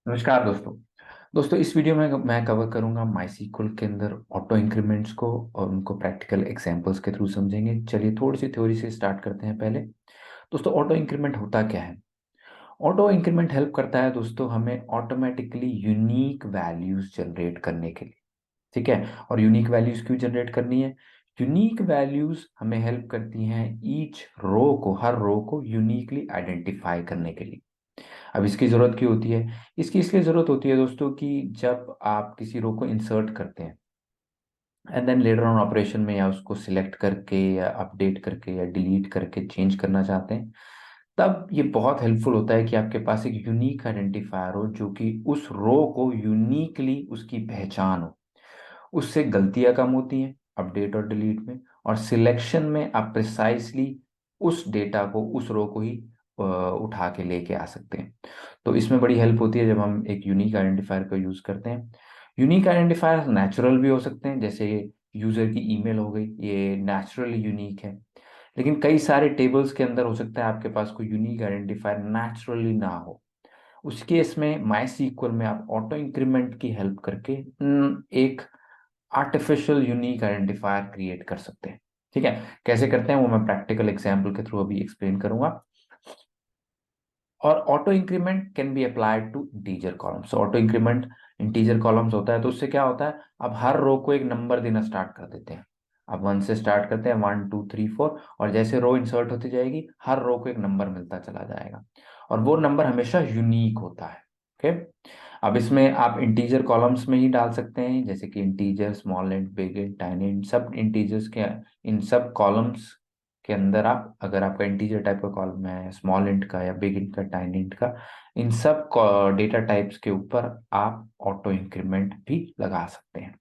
नमस्कार दोस्तों। इस वीडियो में मैं कवर करूंगा माइस्क्ल के अंदर ऑटो इंक्रीमेंट्स को और उनको प्रैक्टिकल एग्जांपल्स के थ्रू समझेंगे। चलिए थोड़ी सी थ्योरी से स्टार्ट करते हैं। पहले दोस्तों, ऑटो इंक्रीमेंट होता क्या है? ऑटो इंक्रीमेंट हेल्प करता है दोस्तों हमें ऑटोमेटिकली यूनिक वैल्यूज जनरेट करने के लिए। ठीक है। और यूनिक वैल्यूज क्यों जनरेट करनी है? यूनिक वैल्यूज हमें हेल्प करती हैं हर रो को यूनिकली आइडेंटिफाई करने के लिए। अब इसकी जरूरत क्यों होती है? इसकी इसलिए जरूरत होती है दोस्तों कि जब आप किसी रो को इंसर्ट करते हैं and then later on operation में या उसको सिलेक्ट करके या अपडेट करके या डिलीट करके चेंज करना चाहते हैं, तब ये बहुत हेल्पफुल होता है कि आपके पास एक यूनिक आइडेंटिफायर हो जो कि उस रो को यूनिकली उसकी पहचान हो। उससे गलतियां कम होती हैं अपडेट और डिलीट में, और सिलेक्शन में आप प्रिसाइसली उस डेटा को उस रो को ही उठा के लेके आ सकते हैं। तो इसमें बड़ी हेल्प होती है जब हम एक यूनिक आइडेंटिफायर का यूज करते हैं। यूनिक आइडेंटिफायर नेचुरल भी हो सकते हैं, जैसे यूजर की ईमेल हो गई, ये नेचुरली यूनिक है। लेकिन कई सारे टेबल्स के अंदर हो सकता है आपके पास कोई यूनिक आइडेंटिफायर नेचुरली ना हो। उस केस में माई सीक्वल में आप ऑटो इंक्रीमेंट की हेल्प करके एक आर्टिफिशियल यूनिक आइडेंटिफायर क्रिएट कर सकते हैं। ठीक है। कैसे करते हैं वो मैं प्रैक्टिकल एग्जांपल के थ्रू अभी एक्सप्लेन करूंगा। और auto increment can be applied to integer columns. Auto increment integer columns होता है तो उससे क्या होता है, अब हर रो को एक नंबर देना स्टार्ट कर देते हैं। अब वन से स्टार्ट करते हैं, 1 2 3 4, और जैसे रो इंसर्ट होती जाएगी हर रो को एक नंबर मिलता चला जाएगा, और वो नंबर हमेशा यूनिक होता है। ओके। अब इसमें आप इंटीजर कॉलम्स में ही डाल सकते हैं, जैसे कि integer, small int, big int, tiny int, सब इंटीजर्स के इन सब कॉलम्स के अंदर आप, अगर आपका इंटीजर टाइप का कॉलम है, स्मॉल इंट का या बिग इंट का, टाइनी इंट का, इन सब डेटा टाइप्स के ऊपर आप ऑटो इंक्रीमेंट भी लगा सकते हैं।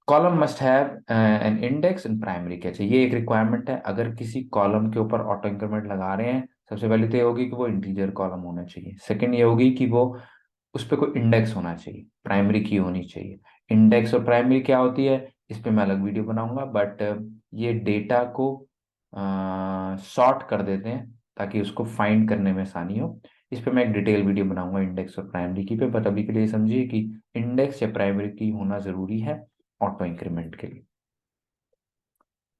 Column must have an index in primary की। अच्छा, ये एक रिक्वायरमेंट है। अगर किसी कॉलम के ऊपर ऑटो इंक्रीमेंट लगा रहे हैं, सबसे पहले तो ये होगी कि वो इंटीजर कॉलम होना चाहिए। सेकंड ये होगी कि वो उस पर कोई इंडेक्स होना चाहिए, प्राइमरी की होनी चाहिए। इंडेक्स और प्राइमरी क्या होती है इस पे मैं अलग वीडियो बनाऊंगा, बट ये डेटा को सॉर्ट कर देते हैं ताकि उसको फाइंड करने में आसानी हो। इस पे मैं एक डिटेल वीडियो बनाऊंगा इंडेक्स और प्राइमरी की पे, बट अभी के लिए समझिए कि इंडेक्स या प्राइमरी की होना जरूरी है ऑटो इंक्रीमेंट के लिए।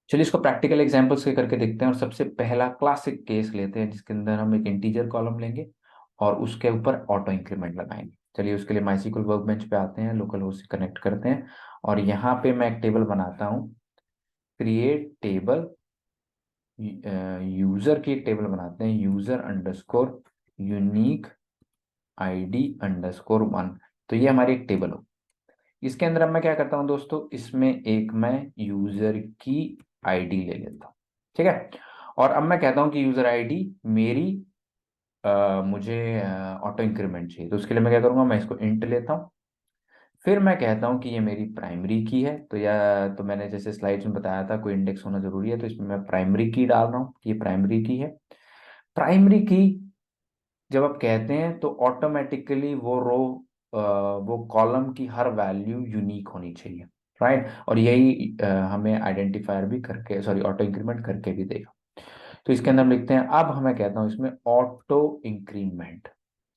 चलिए इसको प्रैक्टिकल एग्जांपल्स के करके देखते हैं, और सबसे पहला क्लासिक केस लेते हैं जिसके अंदर हम एक इंटीजर कॉलम लेंगे और उसके ऊपर ऑटो इंक्रीमेंट लगाएंगे। चलिए उसके लिए माइस्क्ल वर्कबेंच पे आते हैं, लोकल होस्ट से कनेक्ट करते हैं, और यहाँ पे मैं एक टेबल बनाता हूँ। क्रिएट टेबल, यूजर की एक टेबल बनाते हैं, user underscore unique ID underscore 1। तो ये हमारी एक टेबल हो। इसके अंदर अब मैं क्या करता हूँ दोस्तों, इसमें एक मैं यूजर की आईडी ले लेता हूँ। ठीक है। और अब मैं कहता हूँ कि यूजर आईडी मेरी, मुझे ऑटो इंक्रीमेंट चाहिए, तो उसके लिए मैं क्या करूंगा, मैं इसको इंट लेता हूँ। फिर मैं कहता हूँ कि ये मेरी प्राइमरी की है, तो या तो मैंने जैसे स्लाइड्स में बताया था कोई इंडेक्स होना जरूरी है, तो इसमें मैं प्राइमरी की डाल रहा हूँ, ये प्राइमरी की है। प्राइमरी की जब आप कहते हैं तो ऑटोमेटिकली वो रो, वो कॉलम की हर वैल्यू यूनिक होनी चाहिए। राइट। और यही हमें आइडेंटिफायर भी करके, सॉरी, ऑटो इंक्रीमेंट करके भी देगा। तो इसके अंदर हम लिखते हैं, अब हमें कहता हूं इसमें ऑटो इंक्रीमेंट।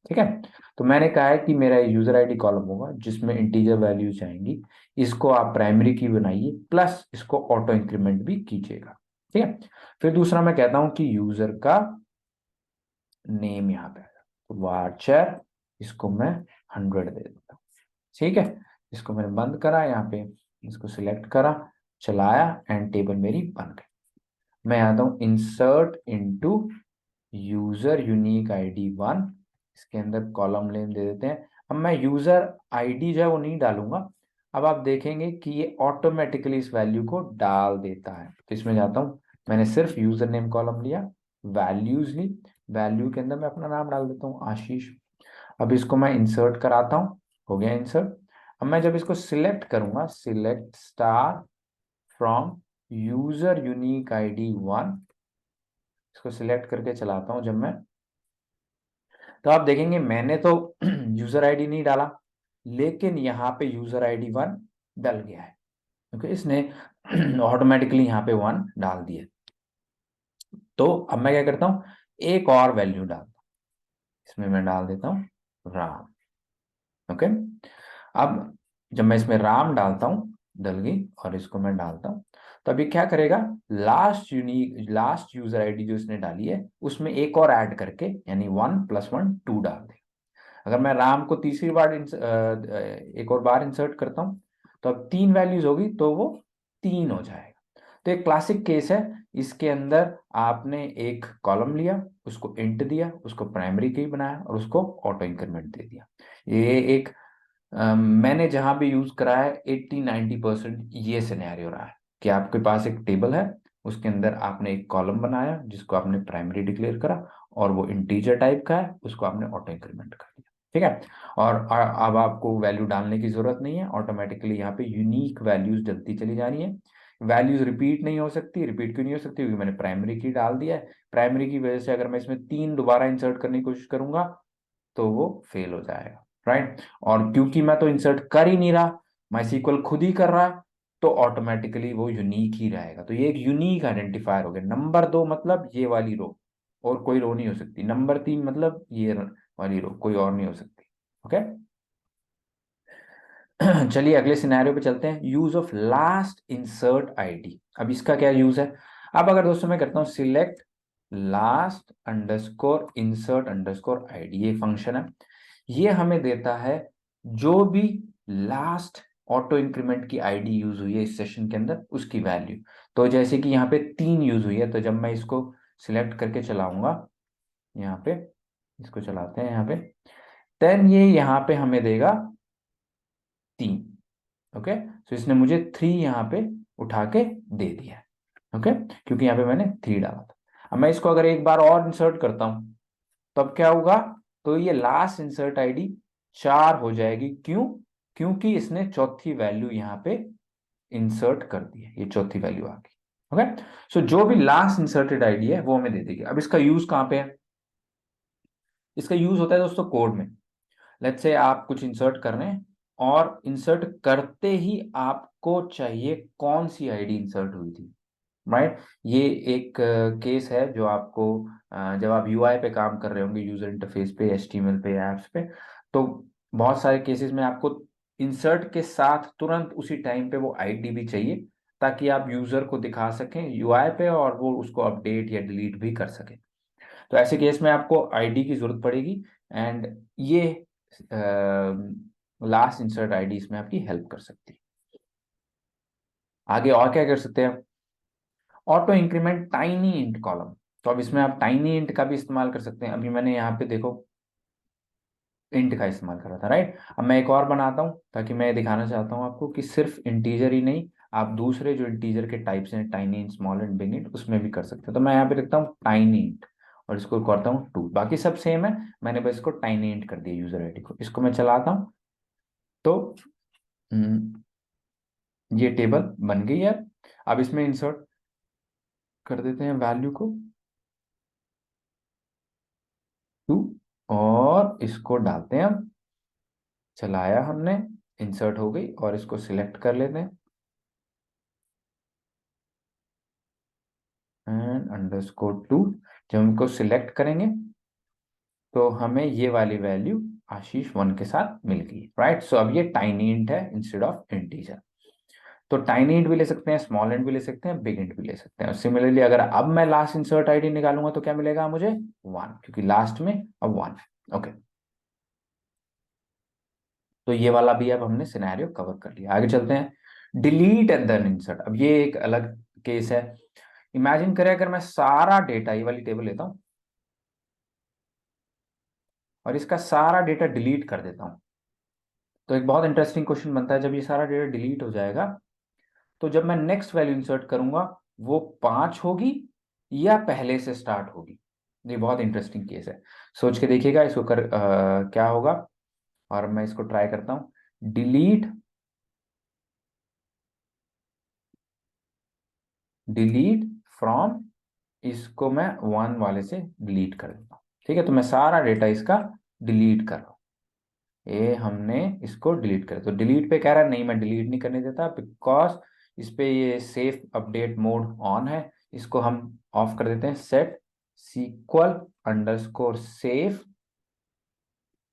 ठीक है। तो मैंने कहा है कि मेरा यूजर आईडी कॉलम होगा जिसमें इंटीजर वैल्यूज आएंगी, इसको आप प्राइमरी की बनाइए प्लस इसको ऑटो इंक्रीमेंट भी कीजिएगा। ठीक है। फिर दूसरा मैं कहता हूं कि यूजर का नेम यहाँ पे आएगा, तो वार्चर, इसको मैं 100 दे देता हूँ। ठीक है। इसको मैंने बंद करा, यहाँ पे इसको सिलेक्ट करा, चलाया, एंड टेबल मेरी बन गई। मैं आता हूँ insert into user unique ID 1, इसके अंदर कॉलम नेम दे देते हैं। अब मैं यूजर आईडी जो है वो नहीं डालूंगा, अब आप देखेंगे कि ये ऑटोमेटिकली इस वैल्यू को डाल देता है। तो इसमें जाता हूँ, मैंने सिर्फ यूजर नेम कॉलम लिया, वैल्यूज ली, वैल्यू के अंदर मैं अपना नाम डाल देता हूँ, आशीष। अब इसको मैं इंसर्ट कराता हूँ, हो गया इंसर्ट। अब मैं जब इसको सिलेक्ट करूंगा, select star from user unique ID 1, इसको सिलेक्ट करके चलाता हूं जब मैं, तो आप देखेंगे मैंने तो यूजर आईडी नहीं डाला, लेकिन यहाँ पे यूजर आईडी 1 डल गया है, क्योंकि इसने ऑटोमेटिकली यहाँ पे 1 डाल दिया। तो अब मैं क्या करता हूँ, एक और वैल्यू डालता हूँ, इसमें मैं डाल देता हूँ राम। ओके, अब जब मैं इसमें राम डालता हूं, डल गई, और इसको मैं डालता हूं, तो अभी क्या करेगा, लास्ट यूजर आईडी जो इसने डाली है उसमें एक और ऐड करके, यानी 1+1 2 डाल दे। अगर मैं राम को तीसरी बार एक और बार इंसर्ट करता हूं, तो अब 3 वैल्यूज होगी, तो वो 3 हो जाएगा। तो एक क्लासिक केस है, इसके अंदर आपने एक कॉलम लिया, उसको इंट दिया, उसको प्राइमरी की बनाया, और उसको ऑटो इंक्रीमेंट दे दिया। ये एक मैंने जहां भी यूज करा है 80-90% ये सिनेरियो रहा है कि आपके पास एक टेबल है, उसके अंदर आपने एक कॉलम बनाया जिसको आपने प्राइमरी डिक्लेयर करा, और वो इंटीजर टाइप का है, उसको आपने ऑटो इंक्रीमेंट कर दिया। ठीक है, और अब आपको वैल्यू डालने की जरूरत नहीं है, ऑटोमेटिकली यहाँ पे यूनिक वैल्यूज डलती चली जा रही है। वैल्यूज रिपीट नहीं हो सकती। रिपीट क्यों नहीं हो सकती? क्योंकि मैंने प्राइमरी की डाल दिया है। प्राइमरी की वजह से अगर मैं इसमें 3 दोबारा इंसर्ट करने की कोशिश करूंगा, तो वो फेल हो जाएगा, राइट। और क्योंकि मैं तो इंसर्ट कर ही नहीं रहा, माई खुद ही कर रहा है, तो ऑटोमेटिकली वो यूनिक ही रहेगा। तो ये एक यूनिक आइडेंटिफायर हो गया। नंबर 2 मतलब ये वाली रो, और कोई रो नहीं हो सकती। नंबर 3 मतलब ये वाली रो, कोई और नहीं हो सकती। ओके। चलिए अगले सिनेरियो पे चलते हैं, use of last insert ID. अब इसका क्या यूज है? अब अगर दोस्तों मैं करता हूं select last underscore insert underscore ID, ये फंक्शन है, ये हमें देता है जो भी लास्ट ऑटो इंक्रीमेंट की आईडी यूज हुई है इस सेशन के अंदर, उसकी वैल्यू। तो जैसे कि यहाँ पे 3 यूज हुई है, तो जब मैं इसको सिलेक्ट करके चलाऊंगा, यहाँ पे इसको चलाते हैं यहाँ पे, देन ये यहाँ पे हमें देगा 3। ओके, तो इसने मुझे 3 यहाँ पे उठा के दे दिया। ओके, क्योंकि यहाँ पे मैंने 3 डाला था। अब मैं इसको अगर एक बार और इंसर्ट करता हूं, तब क्या होगा? तो ये लास्ट इंसर्ट आईडी 4 हो जाएगी। क्यों? क्योंकि इसने चौथी वैल्यू यहाँ पे इंसर्ट कर दी है, ये चौथी वैल्यू आ गई। ओके, सो जो भी लास्ट इंसर्टेड आईडी है वो हमें दे देगी। अब इसका यूज कहाँ पे है? इसका यूज होता है दोस्तों कोड में। लेट्स से आप कुछ इंसर्ट कर रहे हैं, और इंसर्ट करते ही आपको चाहिए कौन सी आईडी इंसर्ट हुई थी, राइट। ये एक केस है जो आपको जब आप यूआई पे काम कर रहे होंगे, यूजर इंटरफेस पे, एचटीएमएल पे, एप्स पे, तो बहुत सारे केसेस में आपको इंसर्ट के साथ तुरंत उसी टाइम पे वो आईडी भी चाहिए, ताकि आप यूजर को दिखा सकें यूआई पे, और वो उसको अपडेट या डिलीट भी कर सके। तो ऐसे केस में आपको आईडी की जरूरत पड़ेगी, एंड ये लास्ट इंसर्ट आईडी इसमें आपकी हेल्प कर सकती है। आगे और क्या कर सकते हैं? Auto increment tiny int column. तो अब इसमें आप टाइनी इंट का भी इस्तेमाल कर सकते हैं। अभी मैंने यहाँ पे देखो इंट का इस्तेमाल करा था, राइट। अब मैं एक और बनाता हूँ, ताकि मैं दिखाना चाहता हूँ आपको कि सिर्फ इंटीजर ही नहीं, आप दूसरे जो इंटीजर के टाइप्स हैं, tiny int, small int, big int, उसमें भी कर सकते हैं। तो मैं यहाँ पे लिखता हूँ टाइनी इंट, और इसको करता हूँ 2। बाकी सब सेम है, मैंने बस इसको टाइनी इंट कर दिया यूजर आईडी को। इसको मैं चलाता हूँ, तो हम्म, ये टेबल बन गई है। अब इसमें इंसर्ट कर देते हैं वैल्यू को 2, और इसको डालते हैं। हम चलाया हमने, इंसर्ट हो गई, और इसको सिलेक्ट कर लेते हैं, एंड अंडरस्कोर 2। जब हम इसको सिलेक्ट करेंगे, तो हमें ये वाली वैल्यू आशीष 1 के साथ मिल गई, राइट। सो अब ये टाइनी इंट है इंस्टेड ऑफ इंटीजर। तो टाइनी इंट भी ले सकते हैं, स्मॉल इंट भी ले सकते हैं, बिग इंट भी ले सकते हैं। सिमिलरली अगर अब मैं लास्ट इंसर्ट आईडी निकालूंगा, तो क्या मिलेगा मुझे? 1, क्योंकि लास्ट में अब 1 है। ओके, तो ये वाला भी अब हमने सिनेरियो कवर कर लिया। आगे चलते हैं, डिलीट एंड देन इंसर्ट। अब ये एक अलग केस है। इमेजिन करें अगर मैं सारा डेटा, ये वाली टेबल लेता हूं, और इसका सारा डेटा डिलीट कर देता हूं, तो एक बहुत इंटरेस्टिंग क्वेश्चन बनता है, जब ये सारा डेटा डिलीट हो जाएगा, तो जब मैं नेक्स्ट वैल्यू इंसर्ट करूंगा, वो 5 होगी या पहले से स्टार्ट होगी? ये बहुत इंटरेस्टिंग केस है, सोच के देखिएगा इसको क्या होगा। और मैं इसको ट्राई करता हूं, डिलीट, डिलीट फ्रॉम, इसको मैं 1 वाले से डिलीट कर देता हूँ। ठीक है, तो मैं सारा डेटा इसका डिलीट कर रहा हूँ। ये हमने इसको डिलीट कर, तो डिलीट पे कह रहा है नहीं, मैं डिलीट नहीं करने देता, बिकॉज इस पे ये सेफ अपडेट मोड ऑन है। इसको हम ऑफ कर देते हैं, set SQL underscore safe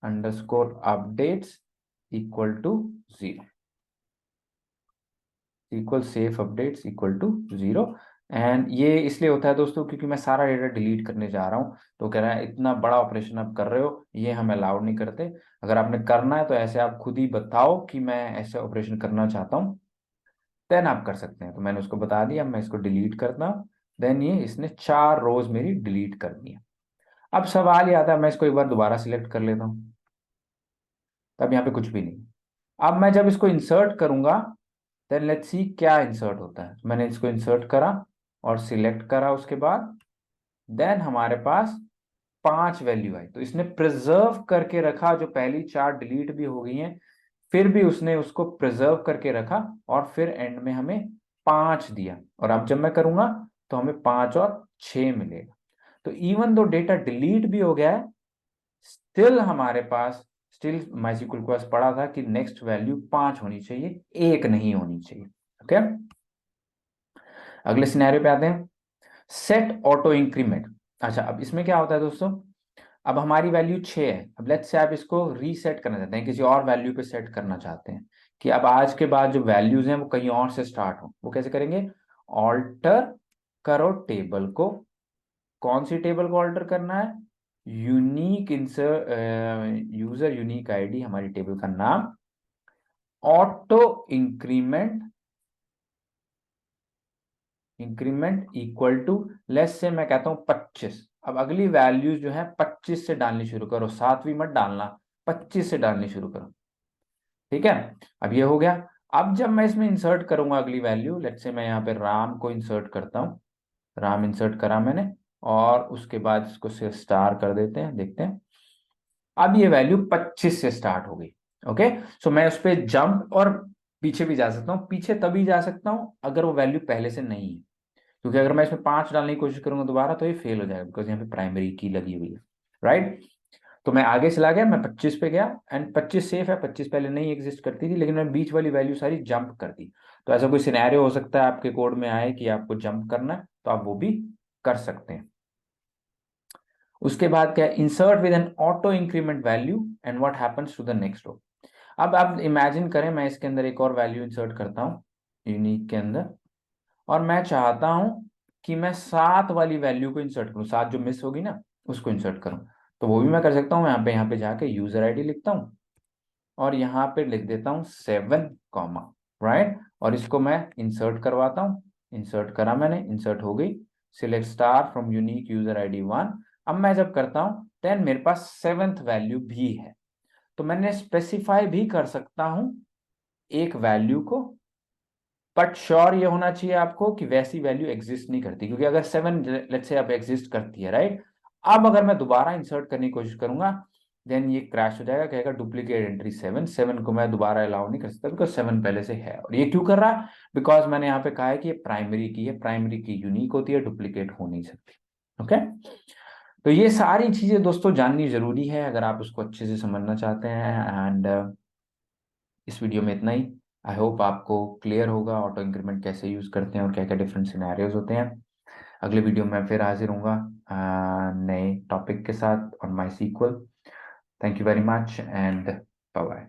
underscore updates equal to 0, equal safe updates equal to 0। And ये इसलिए होता है दोस्तों क्योंकि मैं सारा डेटा डिलीट करने जा रहा हूँ, तो कह रहा है इतना बड़ा ऑपरेशन आप कर रहे हो, ये हम अलाउड नहीं करते। अगर आपने करना है तो ऐसे आप खुद ही बताओ कि मैं ऐसे ऑपरेशन करना चाहता हूँ, देन आप कर सकते हैं। तो मैंने उसको बता दिया, मैं इसको डिलीट करता हूँ। देन ये इसने 4 रोज मेरी डिलीट कर दी। अब सवाल ये आता है, मैं इसको एक बार दोबारा सिलेक्ट कर लेता हूँ, तब यहाँ पे कुछ भी नहीं। अब मैं जब इसको इंसर्ट करूंगा, देन लेट्स सी क्या इंसर्ट होता है। मैंने इसको इंसर्ट करा और सिलेक्ट करा, उसके बाद देन हमारे पास 5 वैल्यू आई। तो इसने प्रिजर्व करके रखा, जो पहली 4 डिलीट भी हो गई हैं, फिर भी उसने उसको प्रिजर्व करके रखा और फिर एंड में हमें 5 दिया। और अब जब मैं करूंगा तो हमें 5 और 6 मिलेगा। तो इवन दो डेटा डिलीट भी हो गया है, स्टिल हमारे पास, स्टिल माइस्क्ल के पास पड़ा था कि नेक्स्ट वैल्यू 5 होनी चाहिए, 1 नहीं होनी चाहिए। ओके, अगले सिनेरियो पे आते हैं, सेट ऑटो इंक्रीमेंट। अच्छा, अब इसमें क्या होता है दोस्तों, अब हमारी वैल्यू 6 है। अब लेट्स से आप इसको रीसेट करना चाहते हैं, किसी और वैल्यू पे सेट करना चाहते हैं कि अब आज के बाद जो वैल्यूज हैं वो कहीं और से स्टार्ट हो। वो कैसे करेंगे, ऑल्टर करो टेबल को। कौन सी टेबल को ऑल्टर करना है, unique insert user unique ID, हमारी टेबल का नाम, auto increment, increment equal to, लेस से मैं कहता हूं 25। अब अगली वैल्यूज जो है 25 से डालनी शुरू करो, 7वीं मत डालना, 25 से डालनी शुरू करो। ठीक है, अब ये हो गया। अब जब मैं इसमें इंसर्ट करूंगा अगली वैल्यू, लेट्स से मैं यहाँ पे राम को इंसर्ट करता हूँ, राम इंसर्ट करा मैंने, और उसके बाद इसको से स्टार कर देते हैं, देखते हैं। अब ये वैल्यू 25 से स्टार्ट हो गई। ओके, सो मैं उस पर जंप और पीछे भी जा सकता हूँ। पीछे तभी जा सकता हूँ अगर वो वैल्यू पहले से नहीं है, क्योंकि अगर मैं इसमें 5 डालने की कोशिश करूंगा दोबारा तो ये फेल हो जाएगा, बिकॉज यहाँ पे प्राइमरी की लगी हुई है। राइट, तो मैं आगे चला गया, मैं 25 पे गया, एंड 25 सेफ है, 25 पहले नहीं एग्जिस्ट करती थी, लेकिन मैं बीच वाली वैल्यू सारी जंप कर दी। तो ऐसा कोई सिनेरियो हो सकता है आपके कोड में आए कि आपको जंप करना है, तो आप वो भी कर सकते हैं। उसके बाद क्या, insert with an auto increment value and what happens to the next row. अब आप इमेजिन करें, मैं इसके अंदर एक और वैल्यू इंसर्ट करता हूँ यूनिक के अंदर, और मैं चाहता हूं कि मैं 7 वाली वैल्यू को इंसर्ट करूं, 7 जो मिस होगी ना उसको इंसर्ट करूं। तो वो भी मैं कर सकता हूं, यहाँ पे जाके यूजर आईडी लिखता हूं और यहाँ पे लिख देता हूं 7 कॉमा, राइट, और इसको मैं इंसर्ट करवाता हूं। इंसर्ट करा मैंने, इंसर्ट हो गई, select star from unique user ID 1। अब मैं जब करता हूं देन मेरे पास 7th वैल्यू भी है। तो मैंने स्पेसिफाई भी कर सकता हूं एक वैल्यू को, बट श्योर ये होना चाहिए आपको कि वैसी वैल्यू एग्जिस्ट नहीं करती, क्योंकि अगर 7 लेट्स से अब एग्जिस्ट करती है, राइट, अब अगर मैं दोबारा इंसर्ट करने की कोशिश करूंगा देन ये क्रैश हो जाएगा, कहेगा डुप्लीकेट एंट्री 7, 7 को मैं दोबारा अलाउ नहीं कर सकता बिकॉज 7 पहले से है। और ये क्यों कर रहा है, बिकॉज मैंने यहाँ पे कहा है कि ये प्राइमरी की है, प्राइमरी की यूनिक होती है, डुप्लीकेट हो नहीं सकती। ओके, तो ये सारी चीजें दोस्तों जाननी जरूरी है अगर आप उसको अच्छे से समझना चाहते हैं। एंड इस वीडियो में इतना ही। आई होप आपको क्लियर होगा ऑटो इंक्रीमेंट कैसे यूज करते हैं और क्या क्या डिफरेंट सिनेरियोज होते हैं। अगले वीडियो में फिर हाजिर होऊंगा नए टॉपिक के साथ और my sequel. Thank you very much and bye bye.